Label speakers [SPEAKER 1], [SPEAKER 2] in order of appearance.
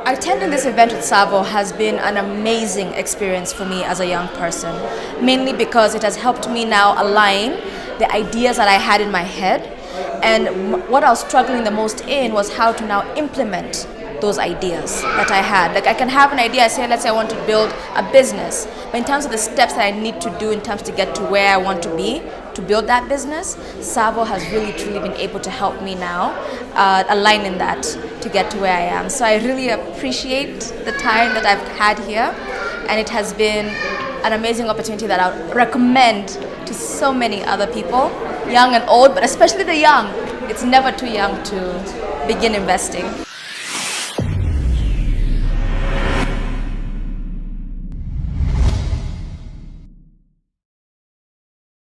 [SPEAKER 1] Attending this event with TSAVO has been an amazing experience for me as a young person, mainly because it has helped me now align the ideas that I had in my head, and what I was struggling the most in was how to now implement those ideas that I had. Like, I can have an idea, let's say I want to build a business, but in terms of the steps that I need to do in terms to get to where I want to be, to build that business, TSAVO has really truly been able to help me now align in that to get to where I am. So I really appreciate the time that I've had here, and it has been an amazing opportunity that I would recommend to so many other people, young and old, but especially the young. It's never too young to begin investing.